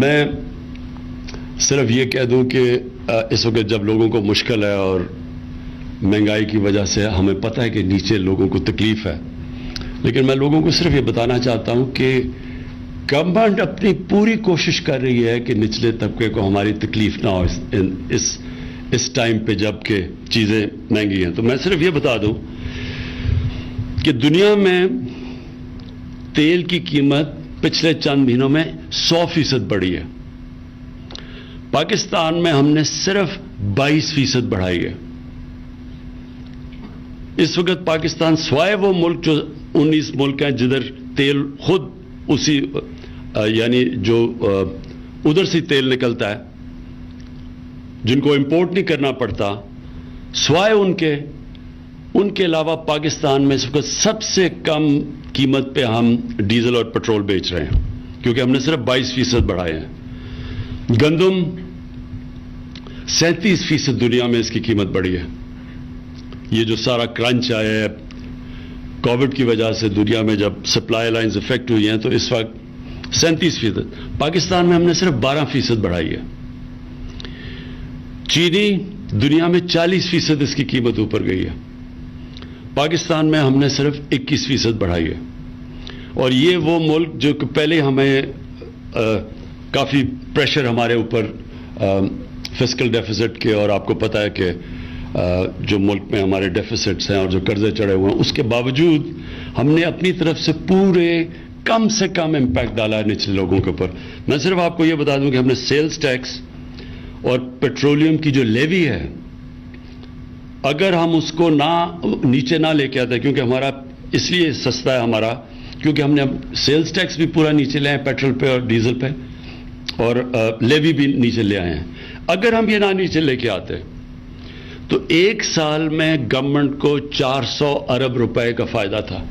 میں صرف یہ کہہ دوں کہ اس وقت جب لوگوں کو مشکل ہے اور مہنگائی کی وجہ سے ہمیں پتہ ہے کہ نیچے لوگوں کو تکلیف ہے، لیکن میں لوگوں کو صرف یہ بتانا چاہتا ہوں کہ گورنمنٹ اپنی پوری کوشش کر رہی ہے کہ نچلے طبقے کو ہماری تکلیف نہ ہو اس ٹائم پہ جب کہ چیزیں مہنگی ہیں۔ تو میں صرف یہ بتا دوں کہ دنیا میں تیل کی قیمت پچھلے چند مہینوں میں 100% بڑھی ہے، پاکستان میں ہم نے صرف 22% بڑھائی ہے۔ اس وقت پاکستان سوائے وہ ملک جو 19 ملک ہیں جدھر تیل خود اسی یعنی جو ادھر سے تیل نکلتا ہے، جن کو امپورٹ نہیں کرنا پڑتا، سوائے ان کے علاوہ پاکستان میں اس وقت سب سے کم قیمت پہ ہم ڈیزل اور پیٹرول بیچ رہے ہیں، کیونکہ ہم نے صرف 22% بڑھائے ہیں۔ گندم 37% دنیا میں اس کی قیمت بڑھی ہے۔ یہ جو سارا کرنچ آیا ہے کووڈ کی وجہ سے دنیا میں جب سپلائی لائنز افیکٹ ہوئی ہیں، تو اس وقت 37%، پاکستان میں ہم نے صرف 12% بڑھائی ہے۔ چینی دنیا میں 40% اس کی قیمت اوپر گئی ہے، پاکستان میں ہم نے صرف 21% بڑھائی ہے۔ اور یہ وہ ملک جو کہ پہلے ہمیں کافی پریشر ہمارے اوپر فسکل ڈیفیسٹ کے، اور آپ کو پتہ ہے کہ جو ملک میں ہمارے ڈیفیسٹس ہیں اور جو قرضے چڑھے ہوئے ہیں، اس کے باوجود ہم نے اپنی طرف سے پورے کم سے کم امپیکٹ ڈالا ہے نچلے لوگوں کے اوپر۔ میں صرف آپ کو یہ بتا دوں کہ ہم نے سیلز ٹیکس اور پیٹرولیم کی جو لیوی ہے، اگر ہم اس کو نیچے نہ لے کے آتے، کیونکہ ہمارا اس لیے سستا ہے ہمارا، کیونکہ ہم نے سیلز ٹیکس بھی پورا نیچے لے آئے پیٹرول پہ اور ڈیزل پہ، اور لیوی بھی نیچے لے آئے ہیں۔ اگر ہم یہ نہ نیچے لے کے آتے تو ایک سال میں گورنمنٹ کو 400 ارب روپے کا فائدہ تھا۔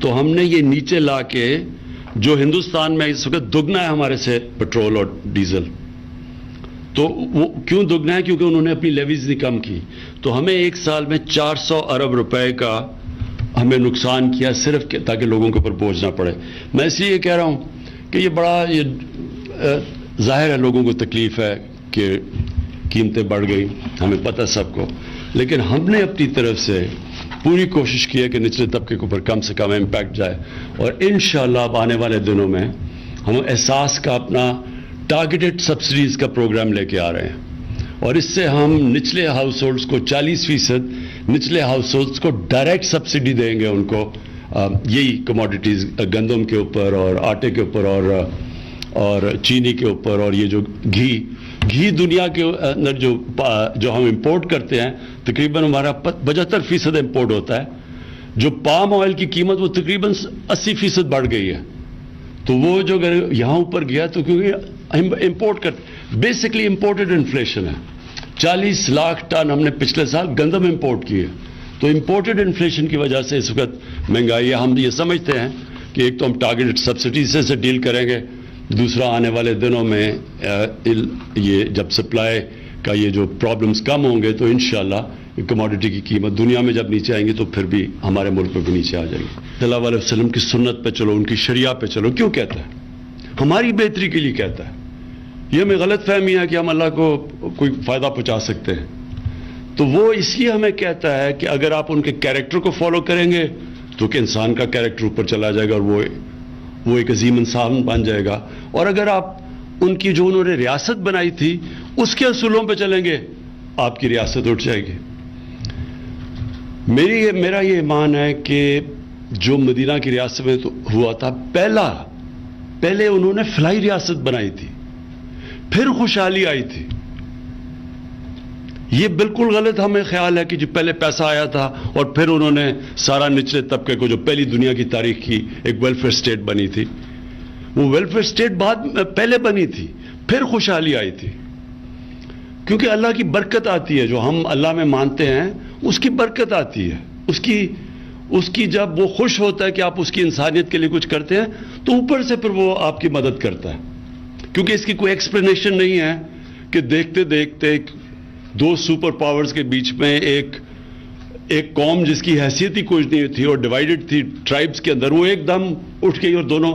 تو ہم نے یہ نیچے لا کے، جو ہندوستان میں اس وقت دگنا ہے ہمارے سے پیٹرول اور ڈیزل، تو وہ کیوں دگنا ہے؟ کیونکہ انہوں نے اپنی لیویز نہیں کم کی، تو ہمیں ایک سال میں 400 ارب روپے کا ہمیں نقصان کیا، صرف تاکہ لوگوں کے اوپر بوجھ نہ پڑے۔ میں اس لیے یہ کہہ رہا ہوں کہ یہ بڑا ظاہر ہے لوگوں کو تکلیف ہے کہ قیمتیں بڑھ گئی، ہمیں پتہ سب کو، لیکن ہم نے اپنی طرف سے پوری کوشش کی ہے کہ نچلے طبقے کے اوپر کم سے کم امپیکٹ جائے، اور انشاءاللہ اب آنے والے دنوں میں ہم احساس کا اپنا ٹارگیٹڈ سبسڈیز کا پروگرام لے کے آ رہے ہیں، اور اس سے ہم نچلے ہاؤس ہولڈز کو 40% نچلے ہاؤس ہولڈز کو ڈائریکٹ سبسڈی دیں گے، ان کو یہی کموڈیٹیز گندم کے اوپر اور آٹے کے اوپر اور چینی کے اوپر، اور یہ جو گھی دنیا کے اندر جو ہم امپورٹ کرتے ہیں، تقریباً ہمارا 75% امپورٹ ہوتا ہے۔ جو پام آئل کی قیمت وہ تقریباً 80% بڑھ گئی ہے، تو وہ جو اگر یہاں اوپر گیا تو کیونکہ امپورٹ کرتے، بیسکلی امپورٹڈ انفلیشن ہے۔ 40 لاکھ ٹن ہم نے پچھلے سال گندم امپورٹ کی ہے، تو امپورٹڈ انفلیشن کی وجہ سے اس وقت مہنگائی ہے۔ ہم یہ سمجھتے ہیں کہ ایک تو ہم ٹارگیٹڈ سبسڈی سے ڈیل کریں گے، دوسرا آنے والے دنوں میں یہ جب سپلائی کا یہ جو پرابلمز کم ہوں گے تو انشاءاللہ کموڈٹی کی قیمت دنیا میں جب نیچے آئیں گی تو پھر بھی ہمارے ملک میں بھی نیچے آ جائیں گی۔ صلی اللہ علیہ وسلم کی سنت پہ چلو، ان کی شریعہ پہ چلو۔ کیوں کہتا ہے؟ ہماری بہتری کے لیے کہتا ہے۔ یہ ہمیں غلط فہمی ہے کہ ہم اللہ کو کوئی فائدہ پہنچا سکتے ہیں، تو وہ اس لیے ہمیں کہتا ہے کہ اگر آپ ان کے کیریکٹر کو فالو کریں گے تو کہ انسان کا کیریکٹر اوپر چلا جائے گا اور وہ ایک عظیم انسان بن جائے گا، اور اگر آپ ان کی جو انہوں نے ریاست بنائی تھی اس کے اصولوں پہ چلیں گے آپ کی ریاست اٹھ جائے گی۔ میرا یہ ایمان ہے کہ جو مدینہ کی ریاست میں تو ہوا تھا، پہلے انہوں نے فلاحی ریاست بنائی تھی، پھر خوشحالی آئی تھی۔ یہ بالکل غلط ہمیں خیال ہے کہ جو پہلے پیسہ آیا تھا اور پھر انہوں نے سارا نچلے طبقے کو، جو پہلی دنیا کی تاریخ کی ایک ویلفیئر سٹیٹ بنی تھی، وہ ویلفیئر سٹیٹ پہلے بنی تھی، پھر خوشحالی آئی تھی۔ کیونکہ اللہ کی برکت آتی ہے، جو ہم اللہ میں مانتے ہیں اس کی برکت آتی ہے، اس کی جب وہ خوش ہوتا ہے کہ آپ اس کی انسانیت کے لیے کچھ کرتے ہیں تو اوپر سے پھر وہ آپ کی مدد کرتا ہے۔ کیونکہ اس کی کوئی ایکسپلینیشن نہیں ہے کہ دیکھتے دیکھتے دو سپر پاورز کے بیچ میں ایک قوم جس کی حیثیت ہی کچھ نہیں تھی اور ڈیوائیڈڈ تھی ٹرائبز کے اندر، وہ ایک دم اٹھ گئی اور دونوں